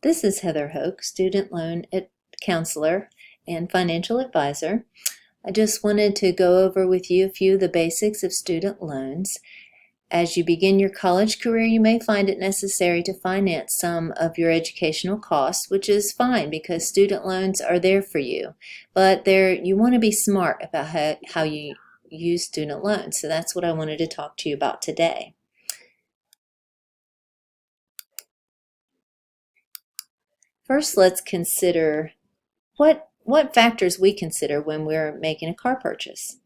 This is Heather Hoke, student loan counselor and financial advisor. I just wanted to go over with you a few of the basics of student loans. As you begin your college career, you may find it necessary to finance some of your educational costs, which is fine because student loans are there for you. But you want to be smart about how you use student loans. So that's what I wanted to talk to you about today. First, let's consider what factors we consider when we're making a car purchase.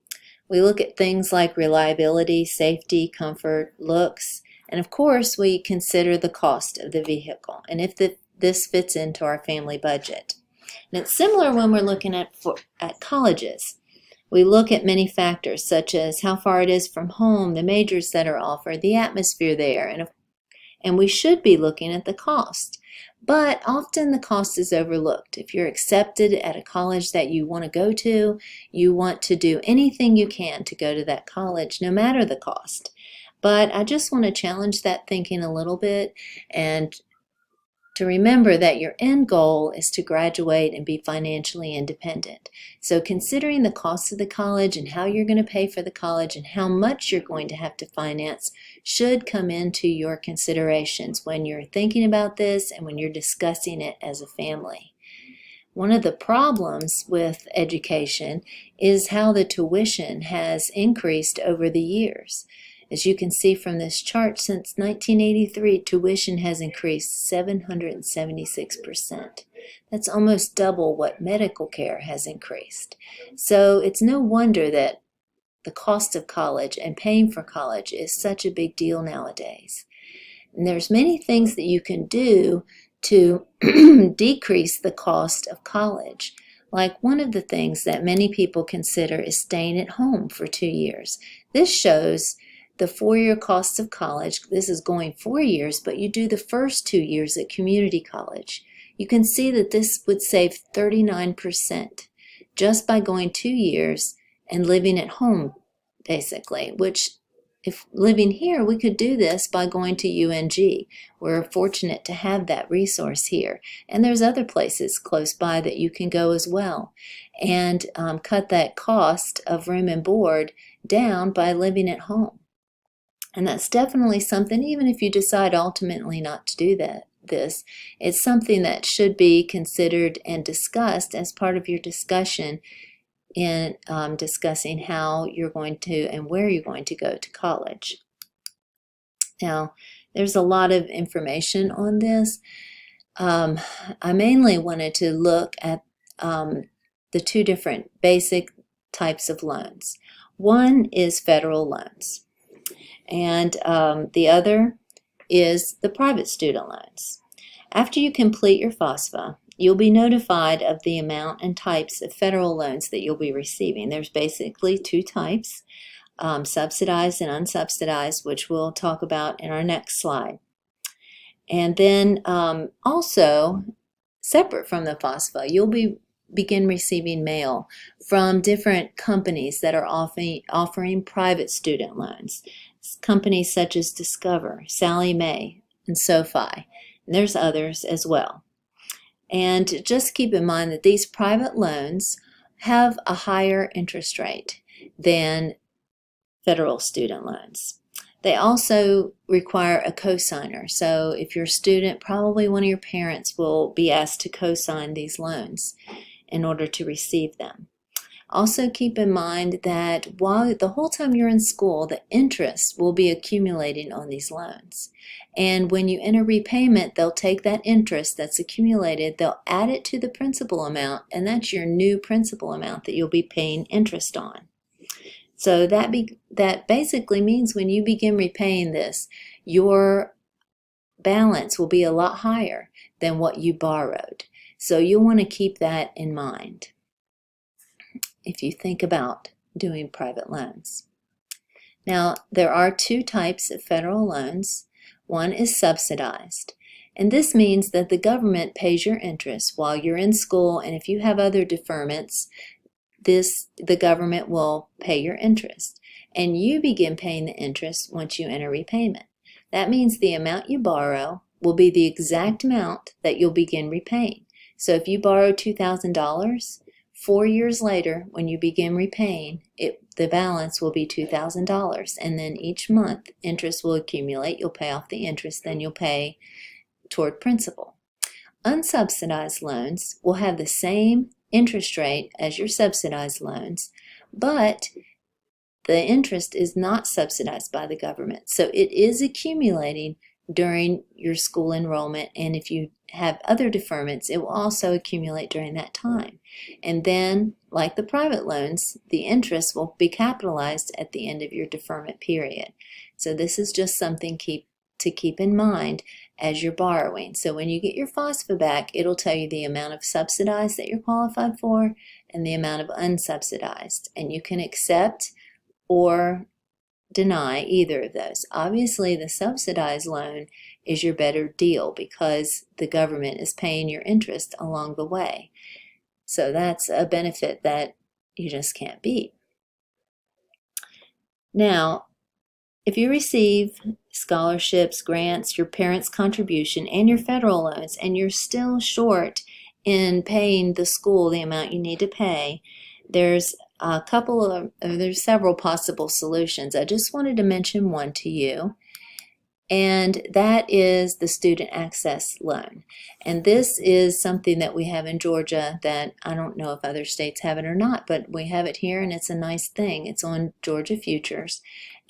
We look at things like reliability, safety, comfort, looks, and of course we consider the cost of the vehicle and if this fits into our family budget. And it's similar when we're looking at colleges. We look at many factors such as how far it is from home, the majors that are offered, the atmosphere there, and we should be looking at the cost. But often the cost is overlooked. If you're accepted at a college that you want to go to, you want to do anything you can to go to that college, no matter the cost. But I just want to challenge that thinking a little bit and to remember that your end goal is to graduate and be financially independent. So considering the cost of the college and how you're going to pay for the college and how much you're going to have to finance should come into your considerations when you're thinking about this and when you're discussing it as a family. One of the problems with education is how the tuition has increased over the years. As you can see from this chart, since 1983, tuition has increased 776%. That's almost double what medical care has increased. So it's no wonder that the cost of college and paying for college is such a big deal nowadays. And there's many things that you can do to decrease the cost of college. Like one of the things that many people consider is staying at home for 2 years. This shows the 4-year cost of college. This is going 4 years, but you do the first 2 years at community college. You can see that this would save 39% just by going 2 years and living at home, basically, which if living here, we could do this by going to UNG. We're fortunate to have that resource here. And there's other places close by that you can go as well and cut that cost of room and board down by living at home. And that's definitely something, even if you decide ultimately not to do it's something that should be considered and discussed as part of your discussion in discussing how you're going to and where you're going to go to college. Now, there's a lot of information on this. I mainly wanted to look at the two different basic types of loans. One is federal loans, and the other is the private student loans. After you complete your FAFSA, you'll be notified of the amount and types of federal loans that you'll be receiving. There's basically two types, subsidized and unsubsidized, which we'll talk about in our next slide. And then also, separate from the FAFSA, you'll begin receiving mail from different companies that are offering private student loans. Companies such as Discover, Sallie Mae, and SoFi. And there's others as well. And just keep in mind that these private loans have a higher interest rate than federal student loans. They also require a cosigner. So if you're a student, probably one of your parents will be asked to cosign these loans in order to receive them. Also keep in mind that while the whole time you're in school, the interest will be accumulating on these loans. And when you enter repayment, they'll take that interest that's accumulated, they'll add it to the principal amount, and that's your new principal amount that you'll be paying interest on. So that basically means when you begin repaying this, your balance will be a lot higher than what you borrowed. So you'll want to keep that in mind if you think about doing private loans. Now, there are two types of federal loans. One is subsidized, and this means that the government pays your interest while you're in school, and if you have other deferments, the government will pay your interest, and you begin paying the interest once you enter repayment. That means the amount you borrow will be the exact amount that you'll begin repaying. So if you borrow $2,000, 4 years later, when you begin repaying, the balance will be $2,000, and then each month interest will accumulate. You'll pay off the interest, then you'll pay toward principal. Unsubsidized loans will have the same interest rate as your subsidized loans, but the interest is not subsidized by the government. So it is accumulating during your school enrollment, and if you have other deferments, it will also accumulate during that time. And then, like the private loans, the interest will be capitalized at the end of your deferment period. So this is just something to keep in mind as you're borrowing. So when you get your FAFSA back, it'll tell you the amount of subsidized that you're qualified for and the amount of unsubsidized. And you can accept or deny either of those. Obviously, the subsidized loan is your better deal because the government is paying your interest along the way. So that's a benefit that you just can't beat. Now, if you receive scholarships, grants, your parents' contribution, and your federal loans, and you're still short in paying the school the amount you need to pay, there's several possible solutions. I just wanted to mention one to you, and that is the student access loan. And this is something that we have in Georgia that I don't know if other states have it or not, but we have it here, and it's a nice thing. It's on Georgia Futures,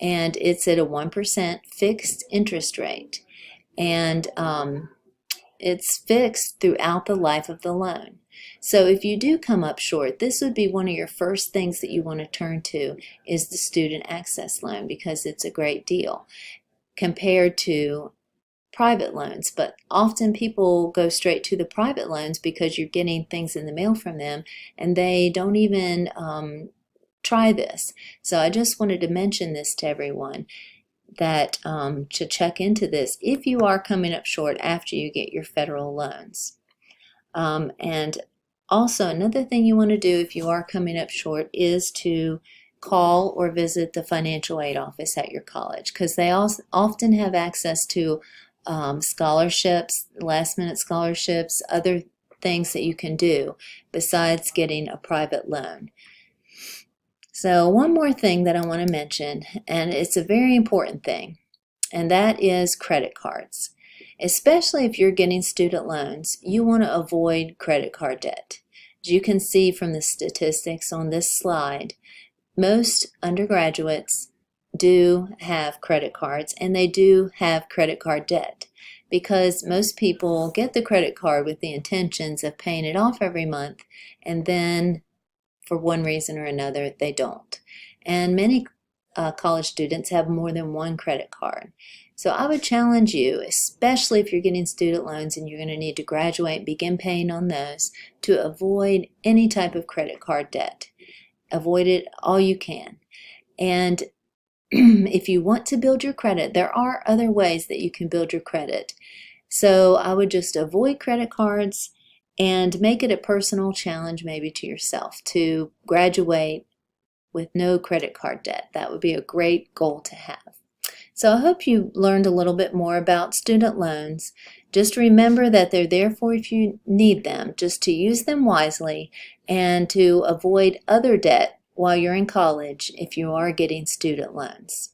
and it's at a 1% fixed interest rate, and it's fixed throughout the life of the loan. So if you do come up short, this would be one of your first things that you want to turn to is the student access loan, because it's a great deal compared to private loans. But often people go straight to the private loans because you're getting things in the mail from them and they don't even try this. So I just wanted to mention this to everyone, that to check into this if you are coming up short after you get your federal loans. And also, another thing you want to do if you are coming up short is to call or visit the financial aid office at your college, because they also often have access to scholarships, last-minute scholarships, other things that you can do besides getting a private loan. So one more thing that I want to mention, and it's a very important thing, and that is credit cards. Especially if you're getting student loans, you want to avoid credit card debt. As you can see from the statistics on this slide, most undergraduates do have credit cards, and they do have credit card debt because most people get the credit card with the intentions of paying it off every month, and then for one reason or another they don't. And many college students have more than one credit card. So I would challenge you, especially if you're getting student loans and you're going to need to graduate and begin paying on those, to avoid any type of credit card debt. Avoid it all you can. And if you want to build your credit, there are other ways that you can build your credit. So I would just avoid credit cards and make it a personal challenge maybe to yourself to graduate with no credit card debt. That would be a great goal to have. So I hope you learned a little bit more about student loans. Just remember that they're there for if you need them, just to use them wisely and to avoid other debt while you're in college if you are getting student loans.